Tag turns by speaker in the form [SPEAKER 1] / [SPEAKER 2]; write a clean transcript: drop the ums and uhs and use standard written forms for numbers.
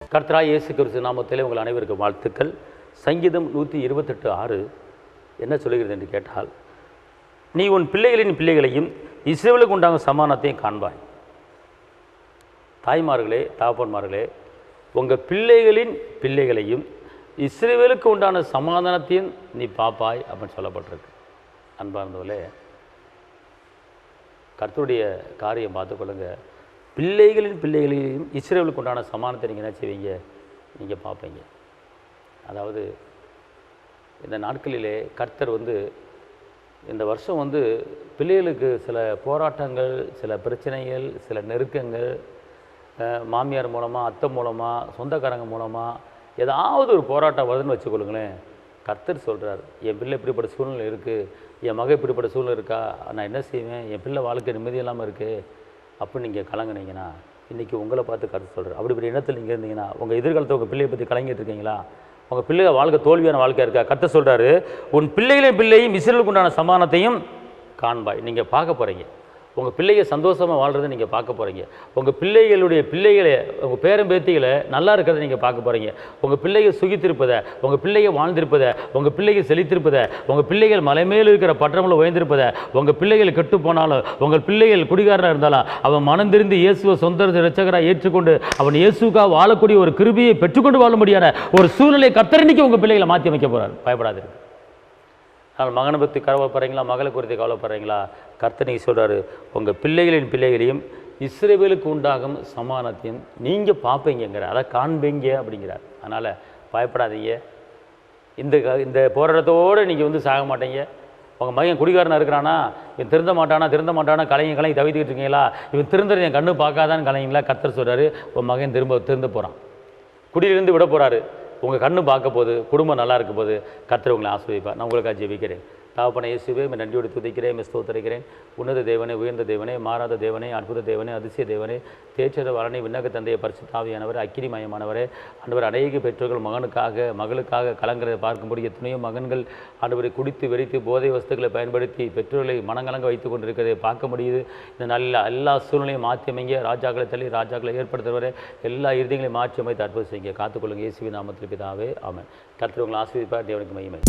[SPEAKER 1] கர்த்தராகிய இயேசு கிறிஸ்து நாமத்திலே உங்கள் அனைவருக்கும் வாழ்த்துக்கள். சங்கீதம் 128:6 என்ன சொல்லுகிறது என்று கேட்டால், நீ உன் பிள்ளைகளின் பிள்ளைகளையும் இஸ்ரவேலுக்கு உண்டான சமாதானத்தையும் காண்பாய். தாய்மார்களே, தகப்பன்மார்களே, உங்கள் பிள்ளைகளின் பிள்ளைகளையும் இஸ்ரவேலுக்கு உண்டான சமாதானத்தையும் நீ பார்ப்பாய் அப்படின்னு சொல்லப்பட்டிருக்கு. அன்பார்ந்தவர்களே, கர்த்தருடைய காரியம் பார்த்துக்கொள்ளுங்க. பிள்ளைகளின் பிள்ளைகளையும் இஸ்ரவேலுக்கு உண்டான சமாதானத்தை நீங்கள் என்ன செய்வீங்க? நீங்கள் பார்ப்பீங்க. அதாவது இந்த நாட்களிலே கர்த்தர் இந்த வருஷம் பிள்ளைகளுக்கு சில போராட்டங்கள், சில பிரச்சனைகள், சில நெருக்கங்கள், மாமியார் மூலமாக, அத்தை மூலமாக, சொந்தக்காரங்க மூலமாக ஏதாவது ஒரு போராட்டம் வருதுன்னு வச்சுக்கொள்ளுங்களேன். கர்த்தர் சொல்கிறார், என் பிள்ளை இப்படிப்பட்ட சூழ்நிலை இருக்குது, என் மகன் இப்படிப்பட்ட சூழ்நிலை இருக்கா, நான் என்ன செய்வேன், என் பிள்ளை வாழ்க்கை நிம்மதி இல்லாமல் இருக்குது அப்படின்னு நீங்கள் கலங்குனீங்கன்னா, இன்றைக்கி உங்களை பார்த்து கருத்து சொல்கிறார். அப்படி இடத்துல நீங்கள் இருந்தீங்கன்னா, உங்கள் எதிர்காலத்தை உங்கள் பிள்ளையை பற்றி கலங்கிட்டு இருக்கீங்களா? உங்கள் பிள்ளைய வாழ்க்கை தோல்வியான வாழ்க்கையாக இருக்கா? கர்த்தர் சொல்கிறாரு, உன் பிள்ளையும் இஸ்ரவேலுக்கு உண்டான சமாதானத்தையும் காண்பாய். நீங்கள் பார்க்க போகிறீங்க. உங்கள் பிள்ளைங்க சந்தோஷமாக வாழ்கிறத நீங்கள் பார்க்க போகிறீங்க. உங்கள் பிள்ளைகளை, உங்கள் பேரன் பேத்திகளை நல்லா இருக்கிறத நீங்கள் பார்க்க போகிறீங்க. உங்கள் பிள்ளைகள் சுகித்திருப்பதை, உங்கள் பிள்ளைகள் வாழ்ந்திருப்பதை, உங்கள் பிள்ளைகள் செழித்திருப்பதை, உங்கள் பிள்ளைகள் மலை மேல் இருக்கிற பட்டணங்களை உயர்ந்திருப்பதை, உங்கள் பிள்ளைகள் கெட்டு போனாலும், உங்கள் பிள்ளைகள் குடிகாரனாக இருந்தாலும் அவன் மனம் திரிந்து இயேசுவை சொந்த இரட்சகராக ஏற்றுக்கொண்டு அவன் இயேசுக்காக வாழக்கூடிய ஒரு கிருபையை பெற்றுக்கொண்டு வாழ முடியாத ஒரு சூழ்நிலை கர்த்தர் இன்னைக்கு உங்கள் பிள்ளைகளை மாற்றி அமைக்க போகிறார். பயப்படாதீர்கள். ஆனால் மகனை பற்றி கவலைப்படுறீங்களா, மகளை குறித்து கவலைப்படுறீங்களா? கர்த்தர் நீங்கள் சொல்கிறாரு, உங்கள் பிள்ளைகளின் பிள்ளைகளையும் இஸ்ரவேலுக்கு உண்டாகும் சமாதானத்தையும் நீங்கள் பார்ப்பீங்கிற, அதை காண்பீங்க அப்படிங்கிறார். அதனால் பயப்படாதீங்க. இந்த போராட்டத்தோடு நீங்கள் சாக மாட்டீங்க. உங்கள் மகன் குடிகாரனாக இருக்கிறானா, இவன் திருந்த மாட்டானா கலைஞை தவித்துக்கிட்டு இருக்கீங்களா? இவன் திருந்துற என் கண்ணு பார்க்காதான்னு கலைங்களா? கர்த்தர் சொல்கிறாரு, உன் மகன் திருந்த போகிறான், குடியிலிருந்து விட போகிறாரு, உங்கள் கண்ணு பார்க்க போது, குடும்பம் நல்லா இருக்க போது, கர்த்தர் உங்களை ஆசீர்வதிப்பார். நான் உங்களுக்காக ஜெபிக்கிறேன். தகப்பனே இயேசுவே, நன்றியோடு துதிக்கிறேன், ஸ்தோத்திரிக்கிறேன். உன்னத தேவனே, உயர்ந்த தேவனே, மாறாத தேவனே, அற்புத தேவனே, அதிசய தேவனே, தேய்ச்சத வரணை, விண்ணக தந்தையை, பரிசுத்த ஆவியானவரே, அக்கினிமயமானவரே, ஆண்டவர் அநேக பெற்றோர்கள் மகளுக்காக கலங்கிறதை பார்க்கும்படி எத்தனையோ மகன்கள் ஆண்டவரை குடித்து வெறித்து போதை வஸ்துக்களை பயன்படுத்தி பெற்றோர்களை மனங்கலங்க வைத்து கொண்டிருக்கிறதை பார்க்க முடியுது. இந்த நல்ல எல்லா சூழ்நிலையும் மாற்றி அமைங்க. ராஜாக்களை தள்ளி ராஜாக்களை ஏற்படுத்துவரை எல்லா இறுதிகளையும் மாற்றி அமைத்து அற்புதம் செய்யுங்க. காத்துக்கொள்ளுங்க. இயேசுவின் நாமத்தில் பிதாவே, ஆமென். கர்த்தர் உங்களை ஆசீர்வதிப்பார். தேவனுக்கு மகிமை.